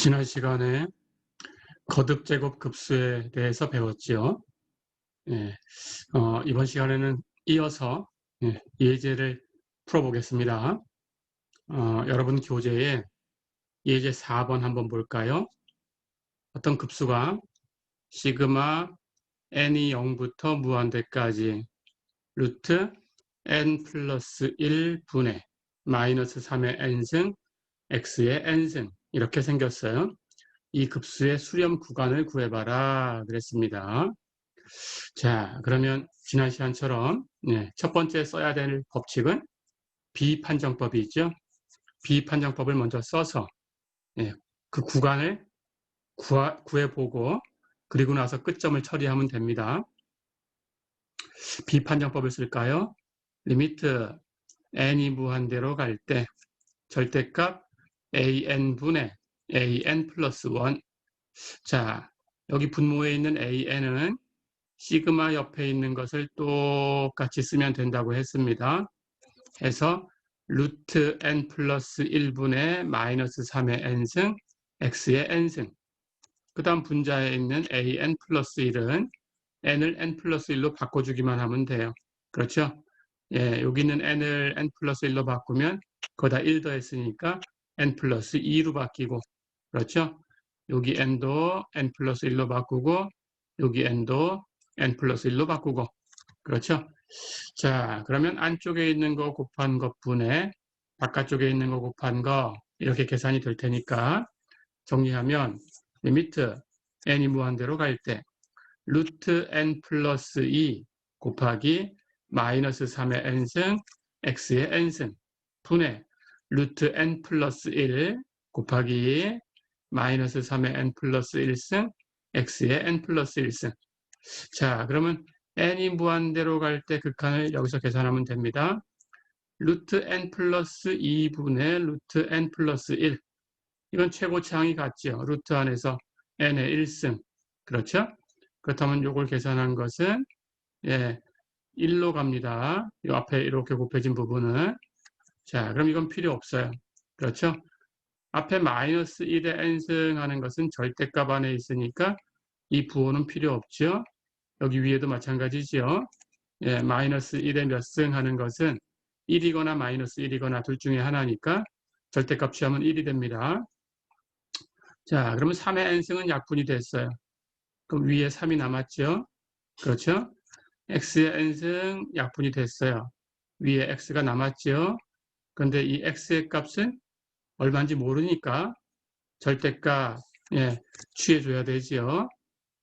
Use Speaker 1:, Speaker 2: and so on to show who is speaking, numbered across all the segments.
Speaker 1: 지난 시간에 거듭 제곱 급수에 대해서 배웠지요. 예, 이번 시간에는 이어서 예제를 풀어보겠습니다. 여러분 교재에 예제 4번 한번 볼까요? 어떤 급수가 시그마 n이 0부터 무한대까지 루트 n 플러스 1분의 마이너스 3의 n승 x의 n승 이렇게 생겼어요. 이 급수의 수렴 구간을 구해봐라 그랬습니다. 자, 그러면 지난 시간처럼 첫 번째 써야 될 법칙은 비판정법이 있죠. 비판정법을 먼저 써서 그 구간을 구해보고 그리고 나서 끝점을 처리하면 됩니다. 비판정법을 쓸까요? 리미트 n이 무한대로 갈 때 절대값 an분의 an 플러스 1. 자, 여기 분모에 있는 an은 시그마 옆에 있는 것을 똑같이 쓰면 된다고 했습니다. 해서 루트 n 플러스 1분의 마이너스 3의 n승 x의 n승. 그 다음 분자에 있는 an 플러스 1은 n을 n 플러스 1로 바꿔주기만 하면 돼요. 그렇죠? 예, 여기 있는 n을 n 플러스 1로 바꾸면 거기다 1 더했으니까 n 플러스 2로 바뀌고, 그렇죠? 여기 n도 n 플러스 1로 바꾸고 여기 n도 n 플러스 1로 바꾸고, 그렇죠? 자, 그러면 안쪽에 있는 거 곱한 것분에 바깥쪽에 있는 거 곱한 거 이렇게 계산이 될 테니까 정리하면 리미트 n이 무한대로 갈 때 루트 n 플러스 2 곱하기 마이너스 3의 n승 x의 n승 분의 루트 n 플러스 1 곱하기 마이너스 3의 n 플러스 1승 x의 n 플러스 1승. 자, 그러면 n이 무한대로 갈 때 극한을 여기서 계산하면 됩니다. 루트 n 플러스 2분의 루트 n 플러스 1. 이건 최고차항이 같죠. 루트 안에서 n의 1승. 그렇죠? 그렇다면 이걸 계산한 것은 1로 갑니다. 이 앞에 이렇게 곱해진 부분은. 자, 그럼 이건 필요 없어요. 그렇죠? 앞에 마이너스 1의 n승 하는 것은 절대값 안에 있으니까 이 부호는 필요 없죠. 여기 위에도 마찬가지죠. 마이너스 1의 몇 승 하는 것은 1이거나 마이너스 1이거나 둘 중에 하나니까 절대값 취하면 1이 됩니다. 자, 그러면 3의 n승은 약분이 됐어요. 그럼 위에 3이 남았죠. 그렇죠? x의 n승 약분이 됐어요. 위에 x가 남았죠. 그런데 이 x의 값은 얼마인지 모르니까 절대값 취해줘야 되지요.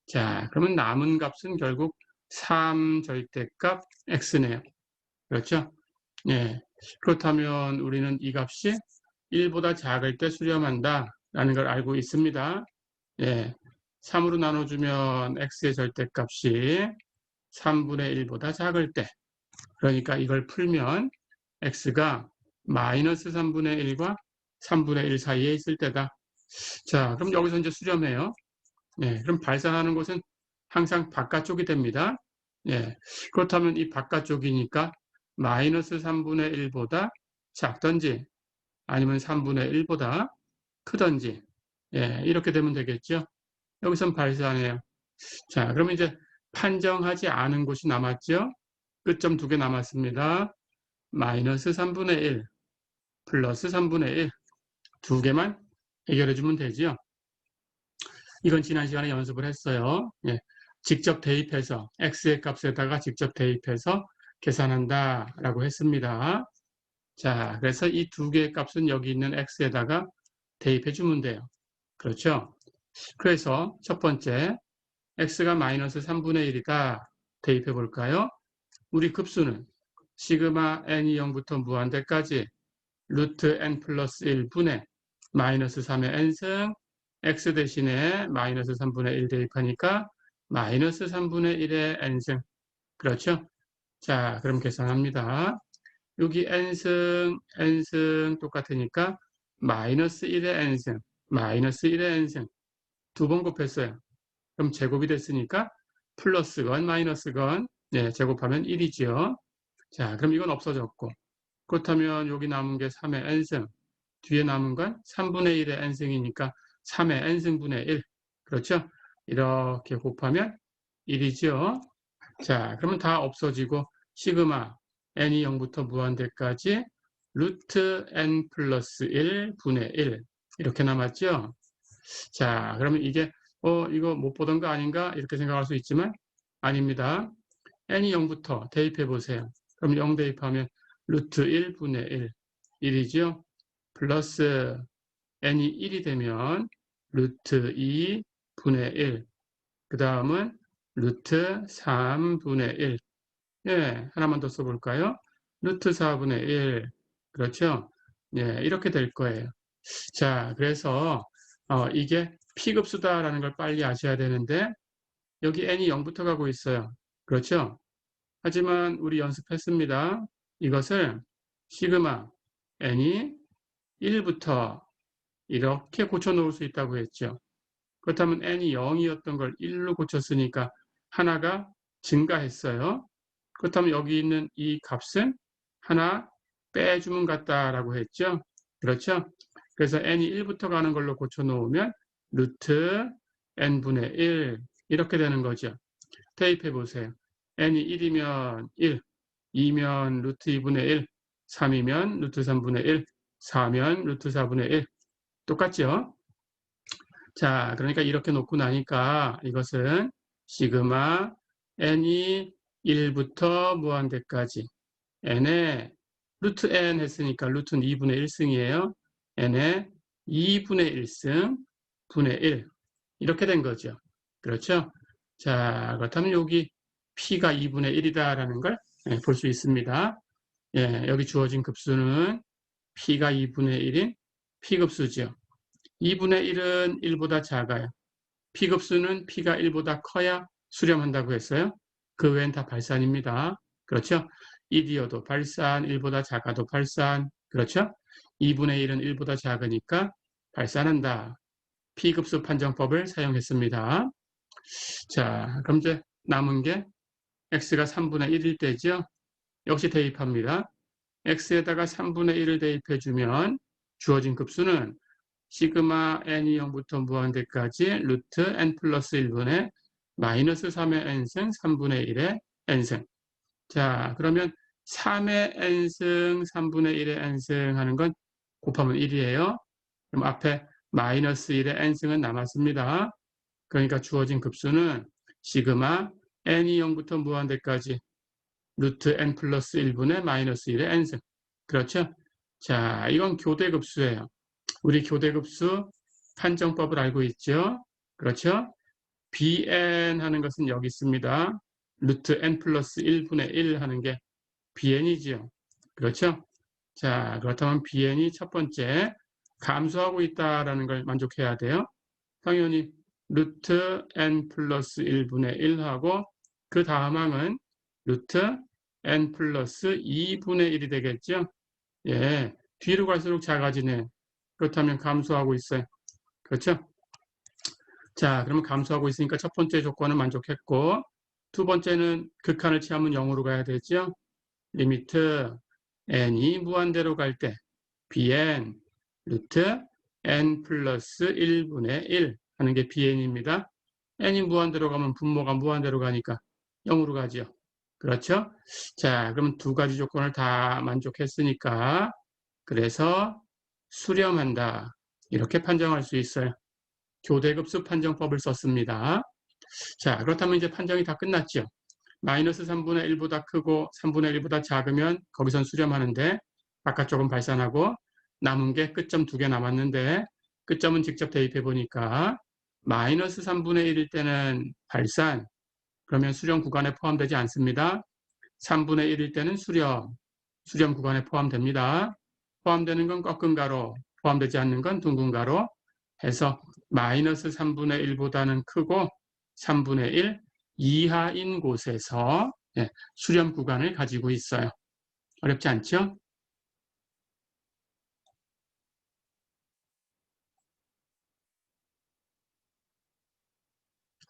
Speaker 1: 자, 그러면 남은 값은 결국 3 절대값 x네요. 그렇죠? 그렇다면 우리는 이 값이 1보다 작을 때 수렴한다 라는 걸 알고 있습니다. 3으로 나눠주면 x의 절대값이 3분의 1보다 작을 때, 그러니까 이걸 풀면 x가 마이너스 3분의 1과 3분의 1 사이에 있을 때다. 자, 그럼 여기서 이제 수렴해요. 그럼 발산하는 곳은 항상 바깥쪽이 됩니다. 그렇다면 이 바깥쪽이니까 마이너스 3분의 1보다 작든지 아니면 3분의 1보다 크든지 이렇게 되면 되겠죠. 여기선 발산해요. 자, 그러면 이제 판정하지 않은 곳이 남았죠. 끝점 2개 남았습니다. 마이너스 3분의 1 플러스 3분의 1 두 개만 해결해 주면 되지요. 이건 지난 시간에 연습을 했어요. 직접 대입해서 x의 값에다가 직접 대입해서 계산한다 라고 했습니다. 자, 그래서 이 두 개의 값은 여기 있는 x에다가 대입해 주면 돼요. 그렇죠? 그래서 첫 번째 x가 마이너스 3분의 1이다 대입해 볼까요? 우리 급수는 시그마 n이 0부터 무한대까지 루트 n 플러스 1분의 마이너스 3의 n승 x 대신에 마이너스 3분의 1 대입하니까 마이너스 3분의 1의 n승. 그렇죠? 자, 그럼 계산합니다. 여기 n승 똑같으니까 마이너스 1의 n승, 마이너스 1의 n승 두 번 곱했어요. 그럼 제곱이 됐으니까 플러스건 마이너스건 제곱하면 1이지요. 자, 그럼 이건 없어졌고, 그렇다면 여기 남은 게 3의 n승, 뒤에 남은 건 3분의 1의 n승이니까 3의 n승분의 1. 그렇죠? 이렇게 곱하면 1이죠. 자, 그러면 다 없어지고 시그마 n이 0부터 무한대까지 루트 n 플러스 1 분의 1 이렇게 남았죠. 자, 그러면 이게 이거 못 보던 거 아닌가 이렇게 생각할 수 있지만 아닙니다. n이 0부터 대입해 보세요. 그럼 0 대입하면 루트 1 분의 1 1이죠. 플러스 n이 1이 되면 루트 2 분의 1 그 다음은 루트 3분의 1 예, 하나만 더 써볼까요? 루트 4분의 1 그렇죠? 예, 이렇게 될 거예요. 자, 그래서 이게 P급수다라는 걸 빨리 아셔야 되는데 여기 n이 0부터 가고 있어요. 그렇죠? 하지만 우리 연습했습니다. 이것을 시그마 n이 1부터 이렇게 고쳐놓을 수 있다고 했죠. 그렇다면 n이 0이었던 걸 1로 고쳤으니까 하나가 증가했어요. 그렇다면 여기 있는 이 값은 하나 빼주면 같다라고 했죠. 그렇죠? 그래서 n이 1부터 가는 걸로 고쳐놓으면 루트 n분의 1 이렇게 되는 거죠. 대입해 보세요. n이 1이면 1, 2면 루트 2분의 1, 3이면 루트 3분의 1, 4면 루트 4분의 1 똑같죠? 자, 그러니까 이렇게 놓고 나니까 이것은 시그마 n이 1부터 무한대까지 n의 루트 n 했으니까 루트는 2분의 1승이에요. n의 2분의 1승 분의 1 이렇게 된 거죠. 그렇죠? 자, 그렇다면 여기 p가 2분의 1이다라는 걸 볼 수 있습니다. 예, 여기 주어진 급수는 p가 2분의 1인 p급수죠. 2분의 1은 1보다 작아요. P급수는 P가 1보다 커야 수렴한다고 했어요. 그 외엔 다 발산입니다. 그렇죠? 1이어도 발산, 1보다 작아도 발산. 그렇죠? 2분의 1은 1보다 작으니까 발산한다. P급수 판정법을 사용했습니다. 자, 그럼 이제 남은 게 X가 3분의 1일 때죠. 역시 대입합니다. X에다가 3분의 1을 대입해주면 주어진 급수는 시그마 n이 0부터 무한대까지 루트 n 플러스 1분의 마이너스 3의 n승 3분의 1의 n승. 자, 그러면 3의 n승 3분의 1의 n승 하는 건 곱하면 1이에요. 그럼 앞에 마이너스 1의 n승은 남았습니다. 그러니까 주어진 급수는 시그마 n이 0부터 무한대까지 루트 n 플러스 1분의 마이너스 1의 n승. 그렇죠? 자, 이건 교대급수예요. 우리 교대급수 판정법을 알고 있죠? 그렇죠? bn 하는 것은 여기 있습니다. 루트 n 플러스 1분의 1 하는 게 bn이지요. 그렇죠? 자, 그렇다면 bn이 첫 번째 감소하고 있다라는 걸 만족해야 돼요. 당연히 루트 n 플러스 1분의 1하고 그 다음 항은 루트 n 플러스 2분의 1이 되겠죠? 예, 뒤로 갈수록 작아지네. 그렇다면 감소하고 있어요. 그렇죠? 자, 그러면 감소하고 있으니까 첫 번째 조건은 만족했고 두 번째는 극한을 취하면 0으로 가야 되죠. 리미트 n이 무한대로 갈 때 bn 루트 n 플러스 1분의 1 하는 게 bn입니다. n이 무한대로 가면 분모가 무한대로 가니까 0으로 가죠. 그렇죠? 자, 그러면 두 가지 조건을 다 만족했으니까 그래서 수렴한다. 이렇게 판정할 수 있어요. 교대급수 판정법을 썼습니다. 자, 그렇다면 이제 판정이 다 끝났죠. 마이너스 3분의 1보다 크고 3분의 1보다 작으면 거기선 수렴하는데 바깥쪽은 발산하고 남은 게 끝점 2개 남았는데 끝점은 직접 대입해 보니까 마이너스 3분의 1일 때는 발산, 그러면 수렴 구간에 포함되지 않습니다. 3분의 1일 때는 수렴 구간에 포함됩니다. 포함되는 건 꺾은 가로, 포함되지 않는 건 둥근 가로 해서 마이너스 3분의 1보다는 크고 3분의 1 이하인 곳에서 수렴 구간을 가지고 있어요. 어렵지 않죠?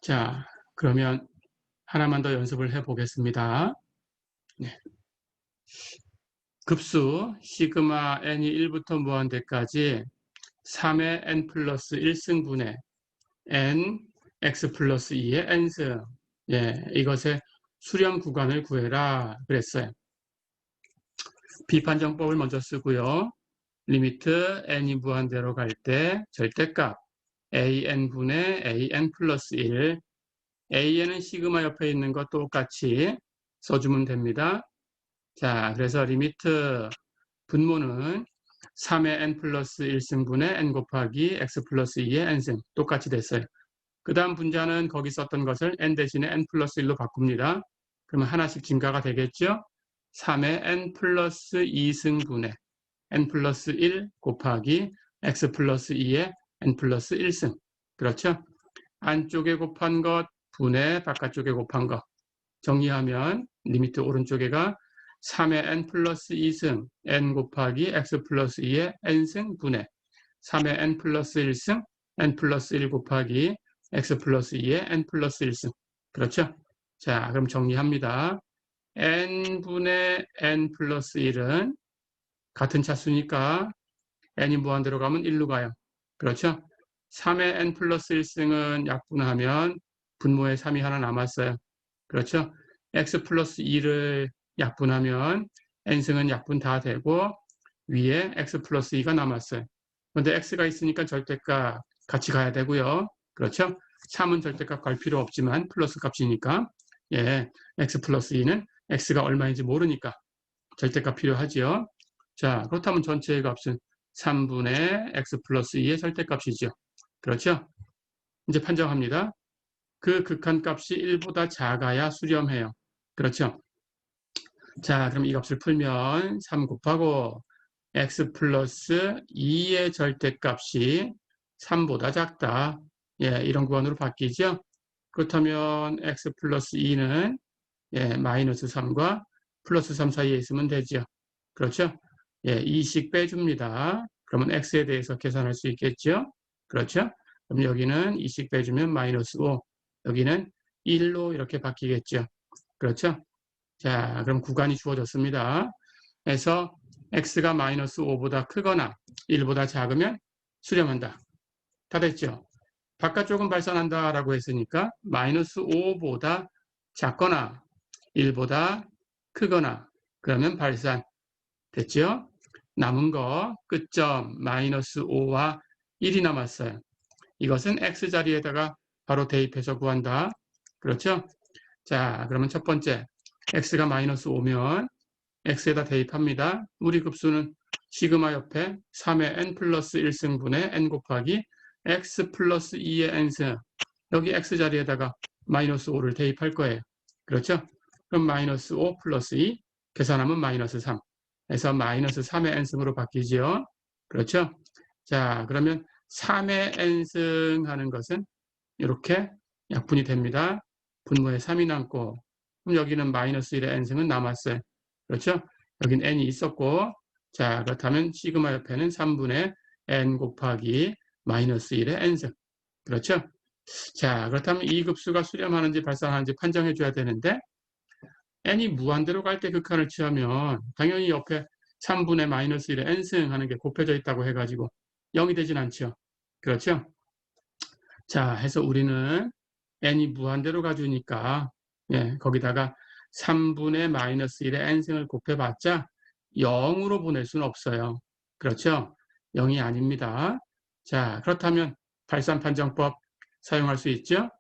Speaker 1: 자, 그러면 하나만 더 연습을 해 보겠습니다. 네. 급수 시그마 n이 1부터 무한대까지 3의 n 플러스 1승분의 n x 플러스 2의 n승. 예, 이것의 수렴 구간을 구해라 그랬어요. 비판정법을 먼저 쓰고요. 리미트 n이 무한대로 갈 때 절대값 an분의 an 플러스 1. an은 시그마 옆에 있는 거 똑같이 써주면 됩니다. 자, 그래서 리미트 분모는 3의 n 플러스 1승분의 n 곱하기 x 플러스 2의 n승 똑같이 됐어요. 그 다음 분자는 거기 썼던 것을 n 대신에 n 플러스 1로 바꿉니다. 그러면 하나씩 증가가 되겠죠? 3의 n 플러스 2승분의 n 플러스 1 곱하기 x 플러스 2의 n 플러스 1승. 그렇죠? 안쪽에 곱한 것 분의 바깥쪽에 곱한 것. 정리하면 리미트 오른쪽에가 3의 n 플러스 2승 n 곱하기 x 플러스 2의 n승 분의 3의 n 플러스 1승 n 플러스 1 곱하기 x 플러스 2의 n 플러스 1승. 그렇죠? 자, 그럼 정리합니다. n분의 n 플러스 1은 같은 차수니까 n이 무한대로 가면 1로 가요. 그렇죠? 3의 n 플러스 1승은 약분하면 분모에 3이 하나 남았어요. 그렇죠? x 플러스 2를 약분하면 n승은 약분 다 되고 위에 x 플러스 2가 남았어요. 그런데 x가 있으니까 절대값 같이 가야 되고요. 그렇죠? 3은 절대값 갈 필요 없지만 플러스 값이니까 예, x 플러스 2는 x가 얼마인지 모르니까 절대값 필요하지요. 자, 그렇다면 전체의 값은 3분의 x 플러스 2의 절대값이죠. 그렇죠? 이제 판정합니다. 그 극한값이 1보다 작아야 수렴해요. 그렇죠? 자, 그럼 이 값을 풀면 3 곱하고 x 플러스 2의 절대값이 3보다 작다. 예, 이런 구간으로 바뀌죠. 그렇다면 x 플러스 2는 예, 마이너스 3과 플러스 3 사이에 있으면 되죠. 그렇죠? 예, 2씩 빼줍니다. 그러면 x에 대해서 계산할 수 있겠죠. 그렇죠? 그럼 여기는 2씩 빼주면 마이너스 5, 여기는 1로 이렇게 바뀌겠죠. 그렇죠? 자, 그럼 구간이 주어졌습니다. 그래서 x가 마이너스 5보다 크거나 1보다 작으면 수렴한다. 다 됐죠? 바깥쪽은 발산한다라고 했으니까 마이너스 5보다 작거나 1보다 크거나 그러면 발산. 됐죠? 남은 거 끝점 마이너스 5와 1이 남았어요. 이것은 x자리에다가 바로 대입해서 구한다. 그렇죠? 자, 그러면 첫 번째 x가 마이너스 5면 x에다 대입합니다. 우리 급수는 시그마 옆에 3의 n 플러스 1승분의 n 곱하기 x 플러스 2의 n승. 여기 x자리에다가 마이너스 5를 대입할 거예요. 그렇죠? 그럼 마이너스 5 플러스 2 계산하면 마이너스 3. 그래서 마이너스 3의 n승으로 바뀌지요. 그렇죠? 자, 그러면 3의 n승 하는 것은 이렇게 약분이 됩니다. 분모에 3이 남고 그럼 여기는 마이너스 1의 n승은 남았어요. 그렇죠? 여긴 n이 있었고 자, 그렇다면 시그마 옆에는 3분의 n 곱하기 마이너스 1의 n승. 그렇죠? 자, 그렇다면 이 급수가 수렴하는지 발산하는지 판정해 줘야 되는데 n이 무한대로 갈 때 극한을 취하면 당연히 옆에 3분의 마이너스 1의 n승 하는 게 곱해져 있다고 해가지고 0이 되진 않죠. 그렇죠? 자, 해서 우리는 n이 무한대로 가주니까 예, 거기다가 3분의 마이너스 1의 n승을 곱해봤자 0으로 보낼 수는 없어요. 그렇죠? 0이 아닙니다. 자, 그렇다면 발산판정법 사용할 수 있죠?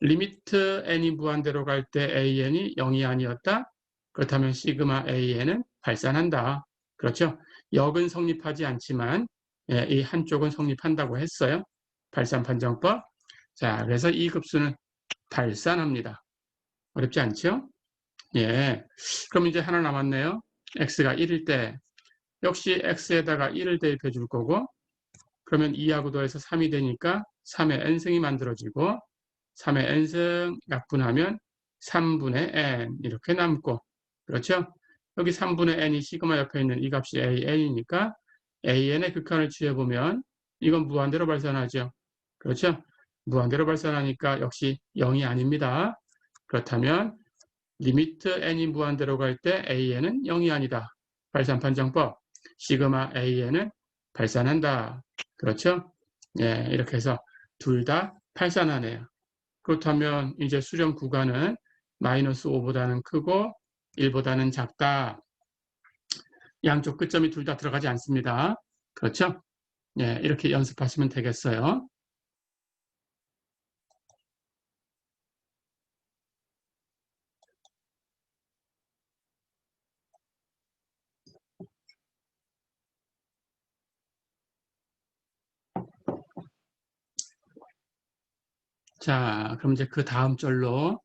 Speaker 1: 리미트 n이 무한대로 갈 때 an이 0이 아니었다? 그렇다면 시그마 an은 발산한다. 그렇죠? 역은 성립하지 않지만 예, 이 한쪽은 성립한다고 했어요. 발산판정법. 자, 그래서 이 급수는 발산합니다. 어렵지 않죠? 예. 그럼 이제 하나 남았네요. x가 1일 때 역시 x에다가 1을 대입해 줄 거고 그러면 2하고 더해서 3이 되니까 3의 n승이 만들어지고 3의 n승 약분하면 3분의 n 이렇게 남고 그렇죠? 여기 3분의 n이 시그마 옆에 있는 이 값이 an이니까 an의 극한을 취해보면 이건 무한대로 발산하죠. 그렇죠? 무한대로 발산하니까 역시 0이 아닙니다. 그렇다면 리미트 n이 무한대로 갈 때 an은 0이 아니다. 발산판정법 시그마 an은 발산한다. 그렇죠? 예, 이렇게 해서 둘 다 팔산하네요. 그렇다면 이제 수렴 구간은 마이너스 5보다는 크고 1보다는 작다. 양쪽 끝점이 둘 다 들어가지 않습니다. 그렇죠? 예, 이렇게 연습하시면 되겠어요. 자, 그럼 이제 그 다음 절로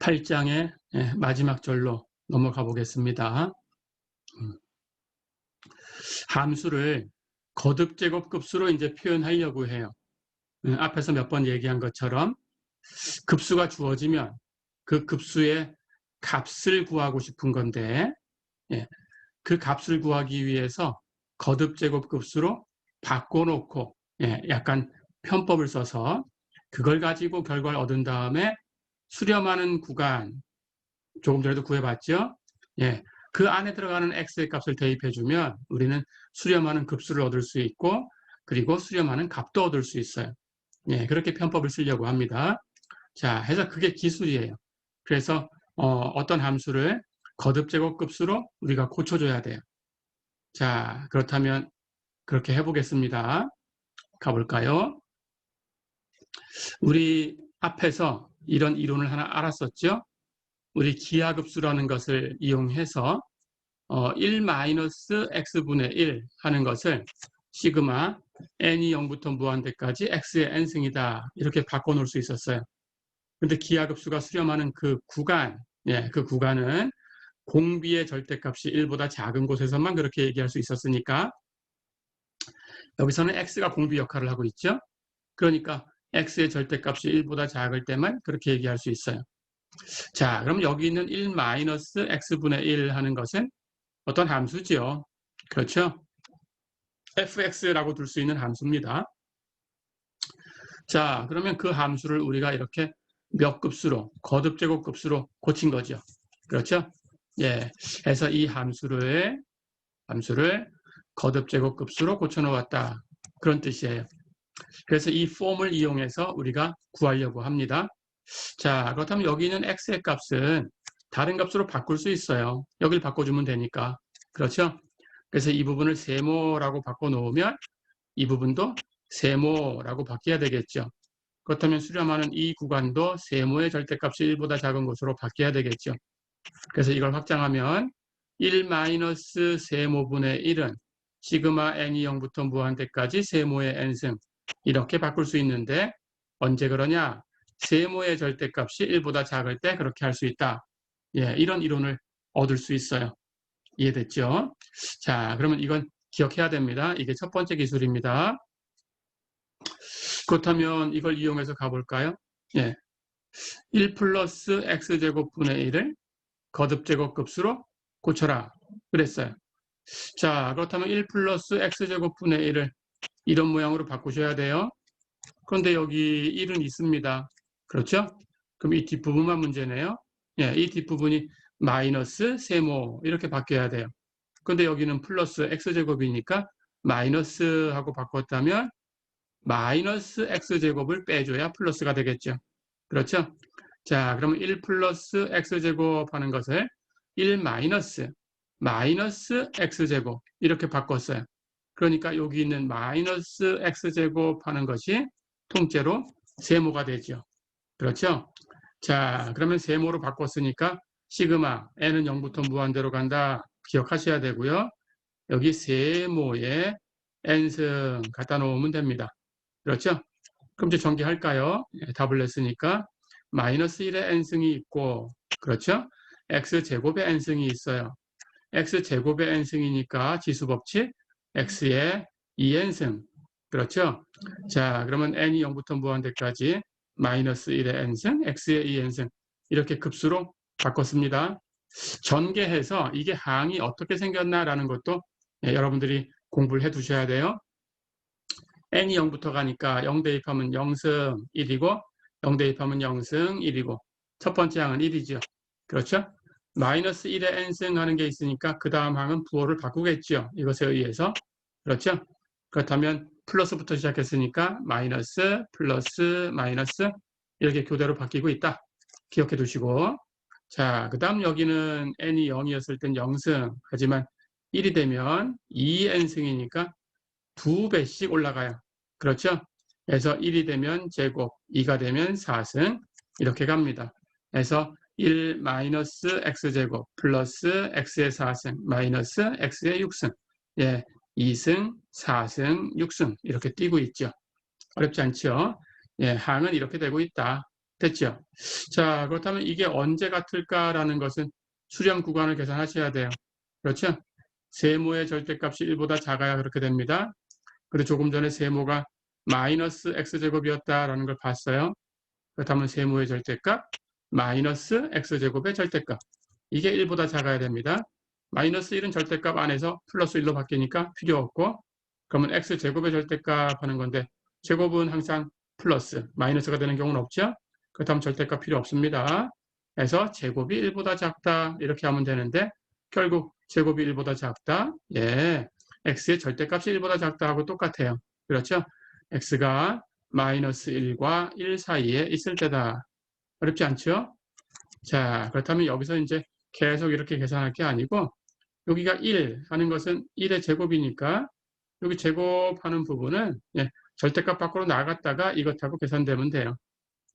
Speaker 1: 8장의 마지막 절로 넘어가 보겠습니다. 함수를 거듭 제곱 급수로 이제 표현하려고 해요. 앞에서 몇 번 얘기한 것처럼 급수가 주어지면 그 급수의 값을 구하고 싶은 건데 그 값을 구하기 위해서 거듭 제곱 급수로 바꿔놓고 약간 편법을 써서 그걸 가지고 결과를 얻은 다음에 수렴하는 구간 조금 전에도 구해봤죠. 그 안에 들어가는 x의 값을 대입해주면 우리는 수렴하는 급수를 얻을 수 있고 그리고 수렴하는 값도 얻을 수 있어요. 그렇게 편법을 쓰려고 합니다. 자, 해서 그게 기술이에요. 그래서 어떤 함수를 거듭 제곱급수로 우리가 고쳐줘야 돼요. 자, 그렇다면 그렇게 해보겠습니다. 가볼까요? 우리 앞에서 이런 이론을 하나 알았었죠? 우리 기하급수라는 것을 이용해서 1-x분의 1 하는 것을 시그마 n이 0부터 무한대까지 x의 n승이다 이렇게 바꿔놓을 수 있었어요. 근데 기하급수가 수렴하는 그 구간, 그 구간은 공비의 절대값이 1보다 작은 곳에서만 그렇게 얘기할 수 있었으니까 여기서는 x가 공비 역할을 하고 있죠. 그러니까 x의 절대값이 1보다 작을 때만 그렇게 얘기할 수 있어요. 자, 그럼 여기 있는 1-x분의 1 하는 것은 어떤 함수죠. 그렇죠? fx라고 둘 수 있는 함수입니다. 자, 그러면 그 함수를 우리가 이렇게 몇 급수로, 거듭 제곱 급수로 고친 거죠. 그렇죠? 해서 이 함수를 거듭 제곱 급수로 고쳐 놓았다. 그런 뜻이에요. 그래서 이 폼을 이용해서 우리가 구하려고 합니다. 자, 그렇다면 여기 있는 x의 값은 다른 값으로 바꿀 수 있어요. 여기를 바꿔주면 되니까. 그렇죠? 그래서 이 부분을 세모라고 바꿔놓으면 이 부분도 세모라고 바뀌어야 되겠죠. 그렇다면 수렴하는 이 구간도 세모의 절대값이 1보다 작은 것으로 바뀌어야 되겠죠. 그래서 이걸 확장하면 1-세모분의 1은 시그마 n이 0부터 무한대까지 세모의 n승 이렇게 바꿀 수 있는데 언제 그러냐? 세모의 절대값이 1보다 작을 때 그렇게 할 수 있다. 이런 이론을 얻을 수 있어요. 이해됐죠? 자, 그러면 이건 기억해야 됩니다. 이게 첫 번째 기술입니다. 그렇다면 이걸 이용해서 가볼까요? 1 플러스 x제곱분의 1을 거듭제곱급수로 고쳐라. 그랬어요. 자, 그렇다면 1 플러스 x제곱분의 1을 이런 모양으로 바꾸셔야 돼요. 그런데 여기 1은 있습니다. 그렇죠? 그럼 이 뒷부분만 문제네요. 이 뒷부분이 마이너스 세모 이렇게 바뀌어야 돼요. 근데 여기는 플러스 x제곱이니까 마이너스 하고 바꿨다면 마이너스 x제곱을 빼줘야 플러스가 되겠죠. 그렇죠? 자, 그러면 1 플러스 x제곱 하는 것을 1 마이너스 x제곱 이렇게 바꿨어요. 그러니까 여기 있는 마이너스 x제곱 하는 것이 통째로 세모가 되죠. 그렇죠? 자, 그러면 세모로 바꿨으니까 시그마 n은 0부터 무한대로 간다. 기억하셔야 되고요. 여기 세모에 n승 갖다 놓으면 됩니다. 그렇죠? 그럼 이제 전개할까요? 답을 냈으니까 마이너스 1의 n승이 있고 그렇죠? x제곱의 n승이 있어요. x제곱의 n승이니까 지수법칙 x의 2n승 그렇죠? 자, 그러면 n이 0부터 무한대까지 마이너스 1의 n승, x의 2n승 이렇게 급수로 바꿨습니다. 전개해서 이게 항이 어떻게 생겼나라는 것도 여러분들이 공부를 해 두셔야 돼요. n이 0부터 가니까 0 대입하면 0승 1이고 0 대입하면 0승 1이고 첫 번째 항은 1이죠. 그렇죠? 마이너스 1의 n승 하는 게 있으니까 그 다음 항은 부호를 바꾸겠죠. 이것에 의해서. 그렇죠? 그렇다면 플러스부터 시작했으니까 마이너스, 플러스, 마이너스 이렇게 교대로 바뀌고 있다. 기억해 두시고. 자, 그 다음 여기는 n이 0이었을 땐 0승. 하지만 1이 되면 2n승이니까 2배씩 올라가요. 그렇죠? 그래서 1이 되면 제곱, 2가 되면 4승. 이렇게 갑니다. 그래서 1 마이너스 x제곱 플러스 x의 4승 마이너스 x의 6승. 예, 2승, 4승, 6승 이렇게 띄고 있죠. 어렵지 않죠? 예, 항은 이렇게 되고 있다. 됐죠? 자, 그렇다면 이게 언제 같을까라는 것은 수렴 구간을 계산하셔야 돼요. 그렇죠? 세모의 절대값이 1보다 작아야 그렇게 됩니다. 그리고 조금 전에 세모가 마이너스 x제곱이었다라는 걸 봤어요. 그렇다면 세모의 절대값 마이너스 x제곱의 절대값. 이게 1보다 작아야 됩니다. 마이너스 1은 절대값 안에서 플러스 1로 바뀌니까 필요 없고, 그러면 x제곱의 절대값 하는 건데 제곱은 항상 플러스, 마이너스가 되는 경우는 없죠. 그렇다면 절대값 필요 없습니다. 그래서 제곱이 1보다 작다 이렇게 하면 되는데 결국 제곱이 1보다 작다. 예, x의 절대값이 1보다 작다 하고 똑같아요. 그렇죠? x가 마이너스 1과 1 사이에 있을 때다. 어렵지 않죠? 자, 그렇다면 여기서 이제 계속 이렇게 계산할 게 아니고 여기가 1 하는 것은 1의 제곱이니까 여기 제곱하는 부분은 예, 절대값 밖으로 나갔다가 이것하고 계산되면 돼요.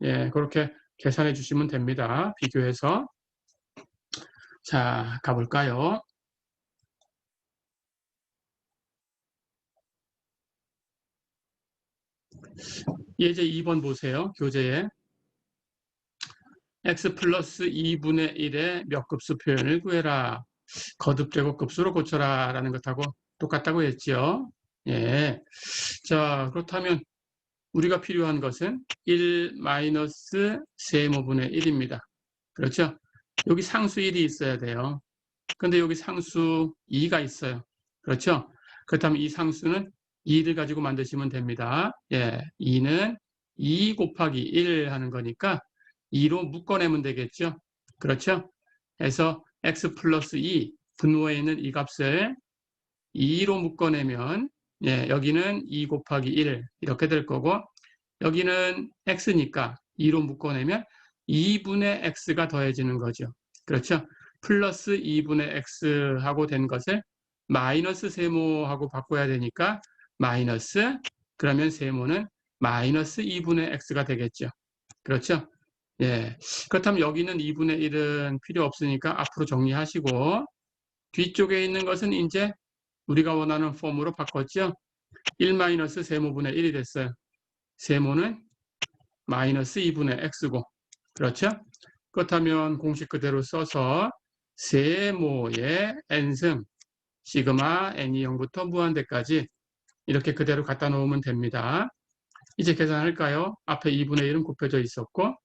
Speaker 1: 예, 그렇게 계산해 주시면 됩니다. 비교해서. 자, 가볼까요? 예제 2번 보세요. 교재에. x 플러스 2분의 1의 몇 급수 표현을 구해라. 거듭 제곱급수로 고쳐라 라는 것하고 똑같다고 했죠. 예. 자, 그렇다면 우리가 필요한 것은 1 마이너스 세모분의 1입니다. 그렇죠? 여기 상수 1이 있어야 돼요. 근데 여기 상수 2가 있어요. 그렇죠? 그렇다면 이 상수는 2를 가지고 만드시면 됩니다. 예, 2는 2 곱하기 1 하는 거니까 2로 묶어내면 되겠죠? 그렇죠? 그래서 x 플러스 2, 분모에 있는 이 값을 2로 묶어내면 예, 여기는 2 곱하기 1 이렇게 될 거고 여기는 x니까 2로 묶어내면 2분의 x가 더해지는 거죠. 그렇죠? 플러스 2분의 x하고 된 것을 마이너스 세모하고 바꿔야 되니까 마이너스 그러면 세모는 마이너스 2분의 x가 되겠죠. 그렇죠? 예. 그렇다면 여기는 2분의 1은 필요 없으니까 앞으로 정리하시고 뒤쪽에 있는 것은 이제 우리가 원하는 폼으로 바꿨죠. 1 마이너스 세모분의 1이 됐어요. 세모는 마이너스 2분의 x고 그렇죠? 그렇다면 공식 그대로 써서 세모의 n승 시그마 n이 0부터 무한대까지 이렇게 그대로 갖다 놓으면 됩니다. 이제 계산할까요? 앞에 2분의 1은 곱해져 있었고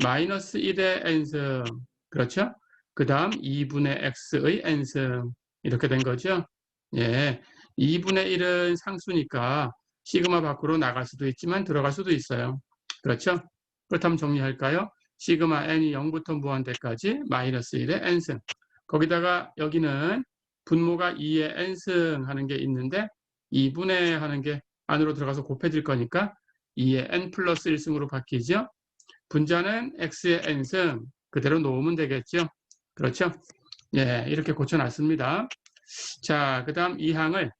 Speaker 1: 마이너스 1의 n승 그렇죠? 그 다음 2분의 x의 n승 이렇게 된 거죠? 예, 2분의 1은 상수니까 시그마 밖으로 나갈 수도 있지만 들어갈 수도 있어요. 그렇죠? 그렇다면 정리할까요? 시그마 n이 0부터 무한대까지 마이너스 1의 n승 거기다가 여기는 분모가 2의 n승 하는 게 있는데 2분의 하는 게 안으로 들어가서 곱해질 거니까 2의 n 플러스 1승으로 바뀌죠. 분자는 x의 n승 그대로 놓으면 되겠죠. 그렇죠? 예, 이렇게 고쳐놨습니다. 자, 그 다음 이 항을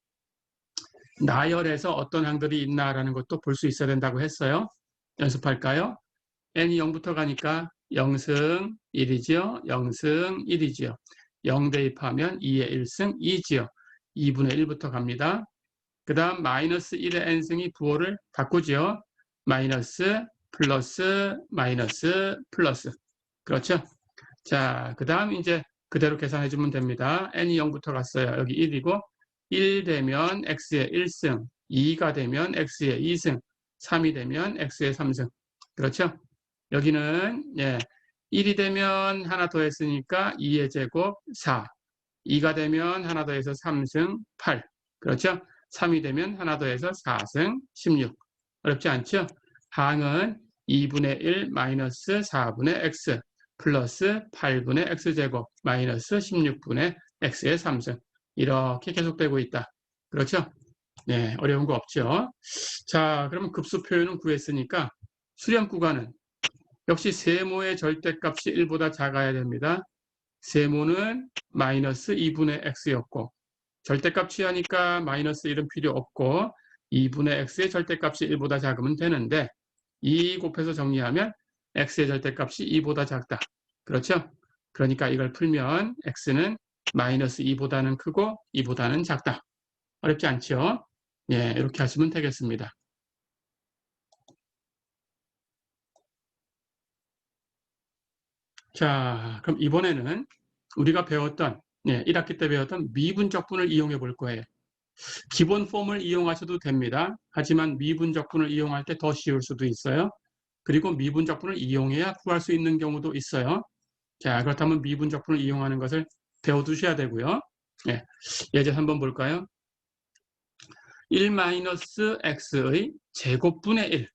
Speaker 1: 나열해서 어떤 항들이 있나라는 것도 볼 수 있어야 된다고 했어요. 연습할까요? n이 0부터 가니까 0승 1이지요. 0승 1이지요. 0 대입하면 2의 1승 2지요. 2분의 1부터 갑니다. 그 다음 마이너스 1의 n승이 부호를 바꾸지요. 마이너스 플러스 마이너스 플러스 그렇죠? 자, 그 다음 이제 그대로 계산해 주면 됩니다. n이 0부터 갔어요. 여기 1이고 1 되면 x의 1승 2가 되면 x의 2승 3이 되면 x의 3승 그렇죠? 여기는 예, 1이 되면 하나 더 했으니까 2의 제곱 4 2가 되면 하나 더해서 3승 8 그렇죠? 3이 되면 하나 더해서 4승 16 어렵지 않죠? 항은 2분의 1 마이너스 4분의 x 플러스 8분의 x제곱 마이너스 16분의 x의 3승 이렇게 계속되고 있다. 그렇죠? 네, 어려운 거 없죠. 자, 그러면 급수 표현은 구했으니까 수렴 구간은 역시 세모의 절대값이 1보다 작아야 됩니다. 세모는 마이너스 2분의 x였고 절대값 취하니까 마이너스 1은 필요 없고 2분의 x의 절대값이 1보다 작으면 되는데 2 곱해서 정리하면 x의 절대값이 2보다 작다. 그렇죠? 그러니까 이걸 풀면 x는 마이너스 2보다는 크고 2보다는 작다. 어렵지 않죠? 예, 이렇게 하시면 되겠습니다. 자, 그럼 이번에는 우리가 배웠던 1학기 때 배웠던 미분적분을 이용해 볼 거예요. 기본 폼을 이용하셔도 됩니다. 하지만 미분적분을 이용할 때 더 쉬울 수도 있어요. 그리고 미분적분을 이용해야 구할 수 있는 경우도 있어요. 자, 그렇다면 미분적분을 이용하는 것을 배워두셔야 되고요. 예, 예제 한번 볼까요? 1-x의 제곱분의 1.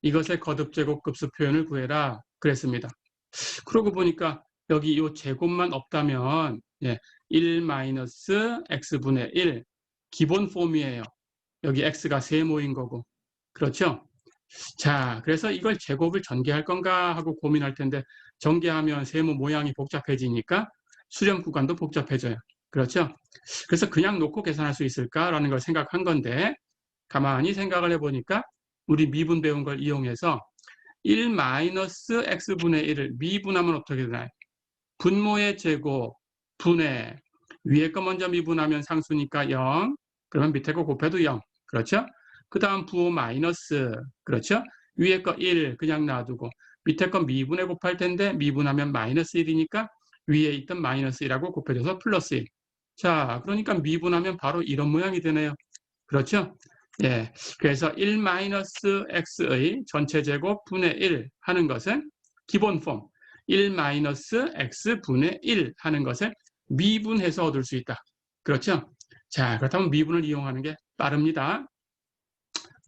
Speaker 1: 이것의 거듭제곱 급수 표현을 구해라. 그랬습니다. 그러고 보니까 여기 이 제곱만 없다면 1-x분의 1 기본 폼이에요. 여기 x가 세모인 거고. 그렇죠? 자, 그래서 이걸 제곱을 전개할 건가 하고 고민할 텐데 전개하면 세모 모양이 복잡해지니까 수렴 구간도 복잡해져요. 그렇죠? 그래서 그냥 놓고 계산할 수 있을까라는 걸 생각한 건데 가만히 생각을 해보니까 우리 미분 배운 걸 이용해서 1-x분의 1을 미분하면 어떻게 되나요? 분모의 제곱, 분의 위에 거 먼저 미분하면 상수니까 0, 그러면 밑에 거 곱해도 0, 그렇죠? 그 다음 부호 마이너스, 그렇죠? 위에 거 1 그냥 놔두고 밑에 거 미분에 곱할 텐데 미분하면 마이너스 1이니까 위에 있던 마이너스 1하고 곱해줘서 플러스 1. 자, 그러니까 미분하면 바로 이런 모양이 되네요. 그렇죠? 예, 그래서 1-x의 전체 제곱 분의 1 하는 것은 기본 폼 1-x분의 1 하는 것을 미분해서 얻을 수 있다. 그렇죠? 자, 그렇다면 미분을 이용하는 게 빠릅니다.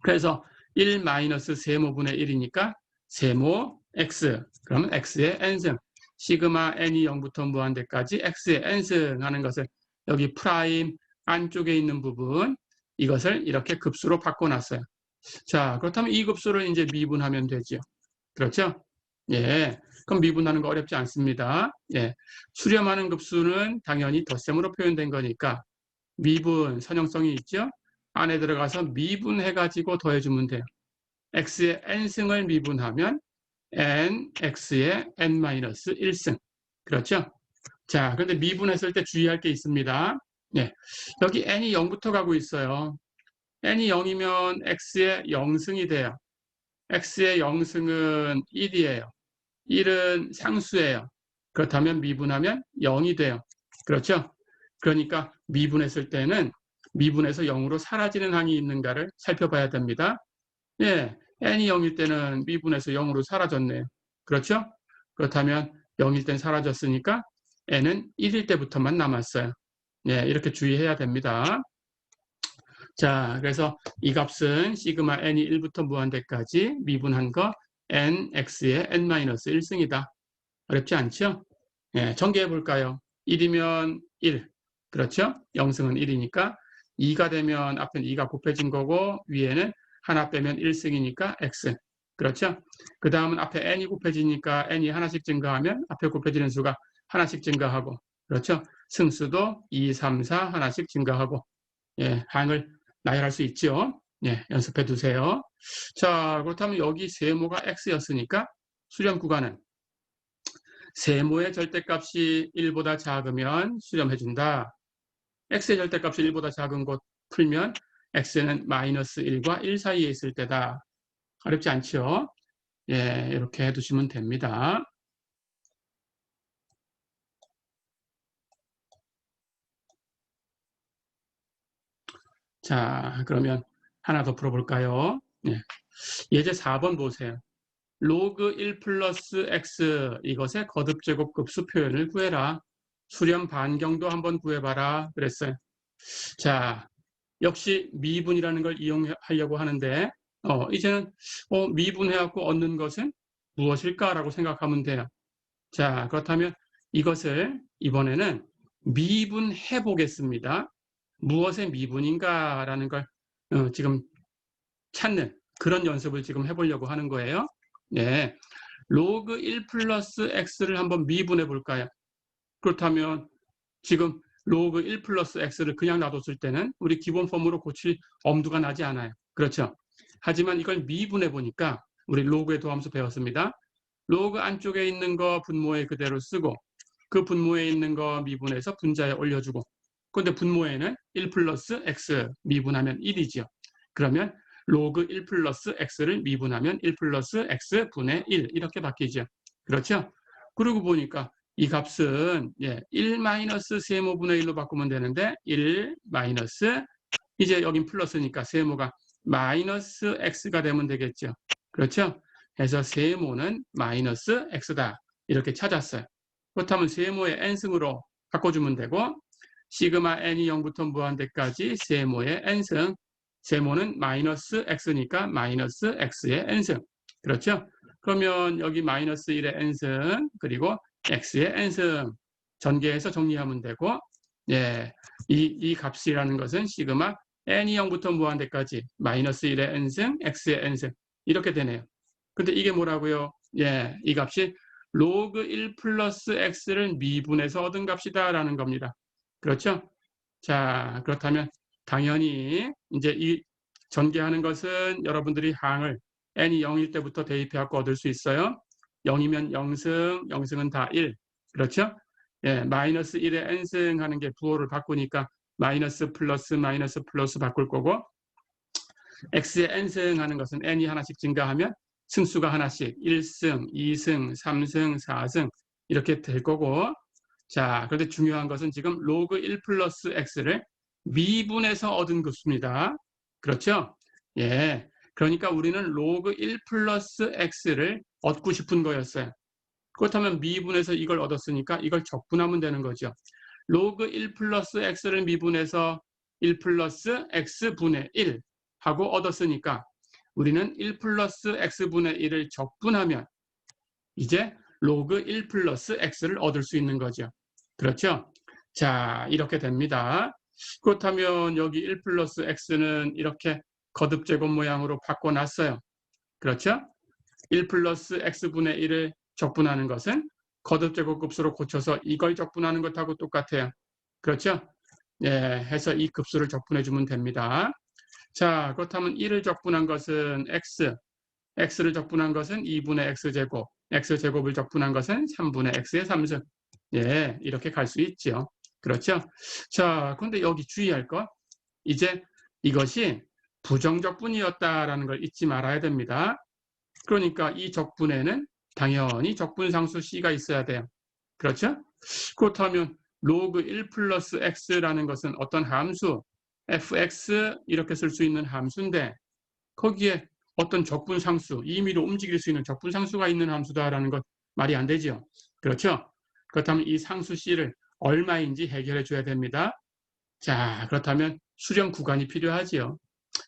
Speaker 1: 그래서 1-세모분의 1이니까 세모 x, 그러면 x의 n승, 시그마 n이 0부터 무한대까지 x의 n승 하는 것을 여기 프라임 안쪽에 있는 부분 이것을 이렇게 급수로 바꿔놨어요. 자, 그렇다면 이 급수를 이제 미분하면 되죠. 그렇죠? 예. 그럼 미분하는 거 어렵지 않습니다. 예. 수렴하는 급수는 당연히 덧셈으로 표현된 거니까 미분 선형성이 있죠? 안에 들어가서 미분해가지고 더해주면 돼요. x의 n승을 미분하면 n, x의 n-1승. 그렇죠? 자, 그런데 미분했을 때 주의할 게 있습니다. 예. 여기 n이 0부터 가고 있어요. n이 0이면 x의 0승이 돼요. x의 0승은 1이에요. 1은 상수예요. 그렇다면 미분하면 0이 돼요. 그렇죠? 그러니까 미분했을 때는 미분해서 0으로 사라지는 항이 있는가를 살펴봐야 됩니다. 예, n이 0일 때는 미분해서 0으로 사라졌네요. 그렇죠? 그렇다면 0일 땐 사라졌으니까 n은 1일 때부터만 남았어요. 예, 이렇게 주의해야 됩니다. 자, 그래서 이 값은 시그마 n이 1부터 무한대까지 미분한 거 n, x의 n-1승이다. 어렵지 않죠? 예, 전개해 볼까요? 1이면 1. 그렇죠? 0승은 1이니까 2가 되면 앞에는 2가 곱해진 거고 위에는 하나 빼면 1승이니까 x. 그렇죠? 그 다음은 앞에 n이 곱해지니까 n이 하나씩 증가하면 앞에 곱해지는 수가 하나씩 증가하고 그렇죠? 승수도 2, 3, 4 하나씩 증가하고 예, 항을 나열할 수 있죠. 예, 연습해 두세요. 자, 그렇다면 여기 세모가 x였으니까 수렴 구간은 세모의 절대값이 1보다 작으면 수렴해준다. x의 절대값이 1보다 작은 곳 풀면 x는 마이너스 1과 1 사이에 있을 때다. 어렵지 않죠? 예, 이렇게 해두시면 됩니다. 자, 그러면 하나 더 풀어볼까요? 예. 예제 4번 보세요. 로그 1 플러스 x 이것의 거듭제곱 급수 표현을 구해라. 수렴 반경도 한번 구해봐라 그랬어요. 자, 역시 미분이라는 걸 이용하려고 하는데 이제는 미분해갖고 얻는 것은 무엇일까라고 생각하면 돼요. 자, 그렇다면 이것을 이번에는 미분해 보겠습니다. 무엇의 미분인가라는 걸 지금 찾는 그런 연습을 지금 해보려고 하는 거예요. 예. 로그 1 플러스 x를 한번 미분해 볼까요? 그렇다면 지금 로그 1 플러스 x를 그냥 놔뒀을 때는 우리 기본 폼으로 고칠 엄두가 나지 않아요. 그렇죠? 하지만 이걸 미분해 보니까 우리 로그의 도함수 배웠습니다. 로그 안쪽에 있는 거 분모에 그대로 쓰고 그 분모에 있는 거 미분해서 분자에 올려주고 그런데 분모에는 1 플러스 x 미분하면 1이지요. 그러면 로그 1 플러스 x를 미분하면 1 플러스 x 분의 1 이렇게 바뀌죠. 그렇죠? 그러고 보니까 이 값은 1 마이너스 세모분의 1로 바꾸면 되는데 1 마이너스 이제 여긴 플러스니까 세모가 마이너스 x가 되면 되겠죠. 그렇죠? 해서 세모는 마이너스 x다. 이렇게 찾았어요. 그렇다면 세모의 n승으로 바꿔주면 되고 시그마 n이 0부터 무한대까지 세모의 n승 세모는 마이너스 x니까 마이너스 x의 n승. 그렇죠? 그러면 여기 마이너스 1의 n승 그리고 x의 n승 전개해서 정리하면 되고 이 값이라는 것은 시그마 n이 0부터 무한대까지 마이너스 1의 n승 x의 n승 이렇게 되네요. 근데 이게 뭐라고요? 이 값이 로그 1 플러스 x를 미분해서 얻은 값이다 라는 겁니다. 그렇죠? 자, 그렇다면 당연히 이제 이 전개하는 것은 여러분들이 항을 n이 0일 때부터 대입해갖고 얻을 수 있어요. 0이면 0승, 0승은 다 1. 그렇죠? 마이너스 1의 n승 하는 게 부호를 바꾸니까 마이너스 플러스 바꿀 거고 x의 n승 하는 것은 n이 하나씩 증가하면 승수가 하나씩 1승, 2승, 3승, 4승 이렇게 될 거고 자, 그런데 중요한 것은 지금 로그 1 플러스 x를 미분해서 얻은 값입니다. 그렇죠? 그러니까 우리는 로그 1 플러스 x를 얻고 싶은 거였어요. 그렇다면 미분해서 이걸 얻었으니까 이걸 적분하면 되는 거죠. 로그 1 플러스 x를 미분해서 1 플러스 x분의 1 하고 얻었으니까 우리는 1 플러스 x분의 1을 적분하면 이제 로그 1 플러스 x를 얻을 수 있는 거죠. 그렇죠? 자, 이렇게 됩니다. 그렇다면 여기 1 플러스 x는 이렇게 거듭제곱 모양으로 바꿔놨어요. 그렇죠? 1 플러스 x분의 1을 적분하는 것은 거듭제곱급수로 고쳐서 이걸 적분하는 것하고 똑같아요. 그렇죠? 해서 이 급수를 적분해주면 됩니다. 자, 그렇다면 1을 적분한 것은 x를 적분한 것은 2분의 x제곱, x제곱을 적분한 것은 3분의 x의 3승. 이렇게 갈 수 있죠. 그렇죠? 자, 그런데 여기 주의할 거, 이제 이것이 부정적분이었다라는 걸 잊지 말아야 됩니다. 그러니까 이 적분에는 당연히 적분상수 c가 있어야 돼요. 그렇죠? 그렇다면 로그 1 플러스 x라는 것은 어떤 함수, fx 이렇게 쓸 수 있는 함수인데 거기에 어떤 적분상수, 임의로 움직일 수 있는 적분상수가 있는 함수다라는 것 말이 안 되죠. 그렇죠? 그렇다면 이 상수 c를 얼마인지 해결해 줘야 됩니다. 자, 그렇다면 수렴 구간이 필요하지요.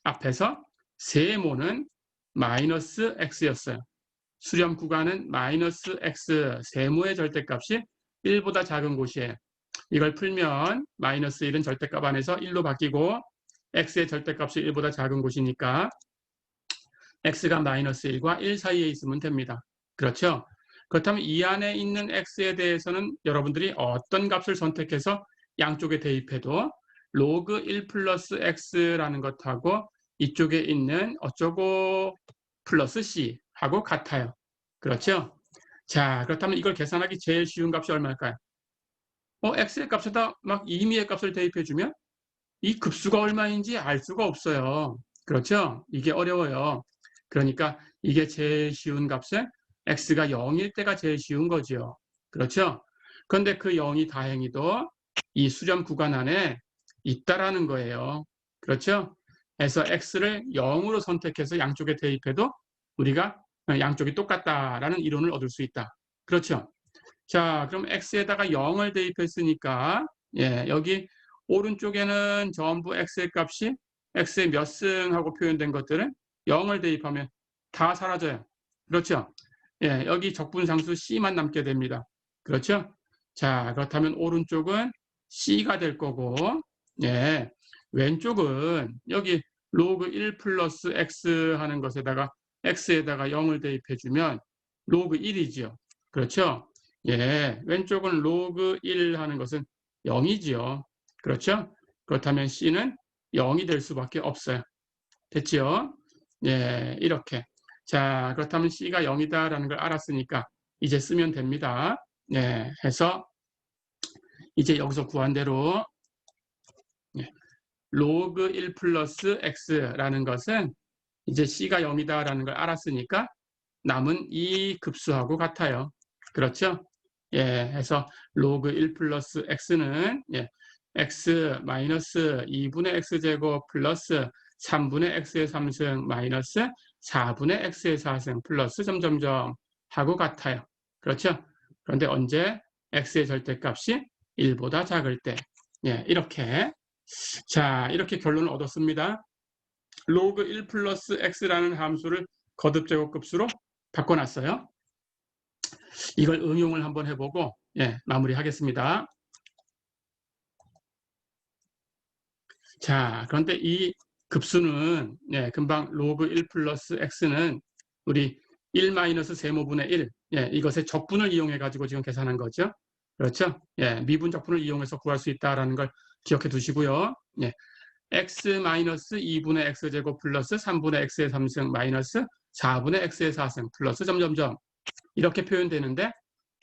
Speaker 1: 앞에서 세모는 마이너스 x였어요. 수렴 구간은 마이너스 x, 세모의 절대값이 1보다 작은 곳이에요. 이걸 풀면 마이너스 1은 절대값 안에서 1로 바뀌고 x의 절대값이 1보다 작은 곳이니까 x가 마이너스 1과 1 사이에 있으면 됩니다. 그렇죠? 그렇다면 이 안에 있는 x에 대해서는 여러분들이 어떤 값을 선택해서 양쪽에 대입해도 로그 1 플러스 x라는 것하고 이쪽에 있는 어쩌고 플러스 c하고 같아요. 그렇죠? 자, 그렇다면 이걸 계산하기 제일 쉬운 값이 얼마일까요? x의 값에다 막 임의의 값을 대입해주면 이 급수가 얼마인지 알 수가 없어요. 그렇죠? 이게 어려워요. 그러니까 이게 제일 쉬운 값은 x가 0일 때가 제일 쉬운 거죠. 그렇죠? 그런데 그 0이 다행히도 이 수렴 구간 안에 있다라는 거예요. 그렇죠? 그래서 x를 0으로 선택해서 양쪽에 대입해도 우리가 양쪽이 똑같다라는 이론을 얻을 수 있다. 그렇죠? 자, 그럼 x에다가 0을 대입했으니까 여기 오른쪽에는 전부 x의 값이 x의 몇 승하고 표현된 것들은 0을 대입하면 다 사라져요. 그렇죠? 여기 적분상수 c만 남게 됩니다. 그렇죠? 자, 그렇다면 오른쪽은 c가 될 거고 왼쪽은 여기 로그 1 플러스 x 하는 것에다가 x에다가 0을 대입해주면 로그 1이지요. 그렇죠? 예, 왼쪽은 로그 1 하는 것은 0이지요. 그렇죠? 그렇다면 c는 0이 될 수밖에 없어요. 됐지요? 예, 이렇게. 자, 그렇다면 c가 0이다라는 걸 알았으니까 이제 쓰면 됩니다. 예, 해서 이제 여기서 구한 대로 예, 로그 1 플러스 x라는 것은 이제 c가 0이다라는 걸 알았으니까 남은 이 급수하고 같아요. 그렇죠? 예, 해서 로그 1 플러스 x는 예, x 마이너스 2분의 x제곱 플러스 3분의 x의 3승 마이너스 4분의 x의 4승 플러스 점점점 하고 같아요. 그렇죠? 그런데 언제 x의 절대값이 1보다 작을 때 예, 이렇게 자, 이렇게 결론을 얻었습니다. 로그 1 플러스 x라는 함수를 거듭제곱급수로 바꿔놨어요. 이걸 응용을 한번 해보고 예, 마무리하겠습니다. 자, 그런데 이 급수는 예, 금방 로그 1 플러스 x는 우리 1 마이너스 세모분의 1 예, 이것의 적분을 이용해 가지고 지금 계산한 거죠. 그렇죠? 예, 미분 적분을 이용해서 구할 수 있다라는 걸 기억해 두시고요. 예, x 마이너스 2분의 x제곱 플러스 3분의 x의 3승 마이너스 4분의 x의 4승 플러스 점점점 이렇게 표현되는데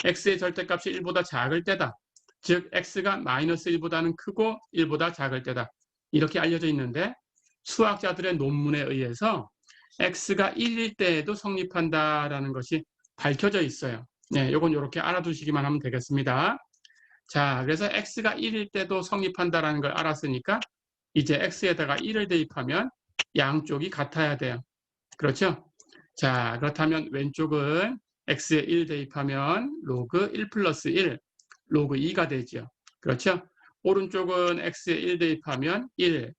Speaker 1: x의 절대값이 1보다 작을 때다. 즉 x가 마이너스 1보다는 크고 1보다 작을 때다. 이렇게 알려져 있는데 수학자들의 논문에 의해서 x가 1일 때에도 성립한다라는 것이 밝혀져 있어요. 네, 이건 이렇게 알아두시기만 하면 되겠습니다. 자, 그래서 x가 1일 때도 성립한다라는 걸 알았으니까 이제 x에다가 1을 대입하면 양쪽이 같아야 돼요. 그렇죠? 자, 그렇다면 왼쪽은 x에 1 대입하면 로그 1 플러스 1, 로그 2가 되죠. 그렇죠? 오른쪽은 x에 1 대입하면 1,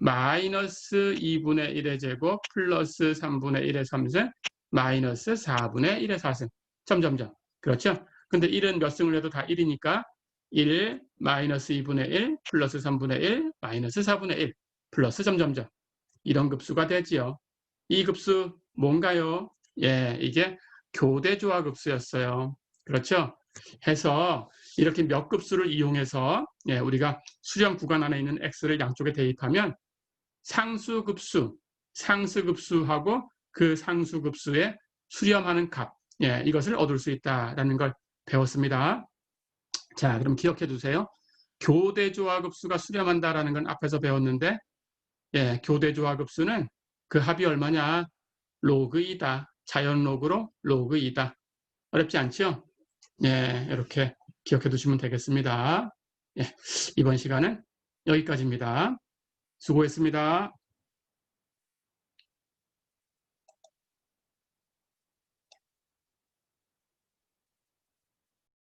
Speaker 1: 마이너스 2분의 1의 제곱 플러스 3분의 1의 3승 마이너스 4분의 1의 4승 점점점. 그렇죠? 근데 1은 몇 승을 해도 다 1이니까 1 마이너스 2분의 1 플러스 3분의 1 마이너스 4분의 1 플러스 점점점. 이런 급수가 되지요. 이 급수 뭔가요? 예, 이게 교대조화 급수였어요. 그렇죠? 해서 이렇게 몇 급수를 이용해서 예, 우리가 수렴 구간 안에 있는 x를 양쪽에 대입하면 상수급수, 상수급수하고 그 상수급수에 수렴하는 값, 예, 이것을 얻을 수 있다는 걸 배웠습니다. 자, 그럼 기억해 두세요. 교대조화급수가 수렴한다라는 건 앞에서 배웠는데 예, 교대조화급수는 그 합이 얼마냐? 로그 2다. 자연 로그로 로그 2다. 어렵지 않죠? 예, 이렇게 기억해 두시면 되겠습니다. 예, 이번 시간은 여기까지입니다. 수고했습니다.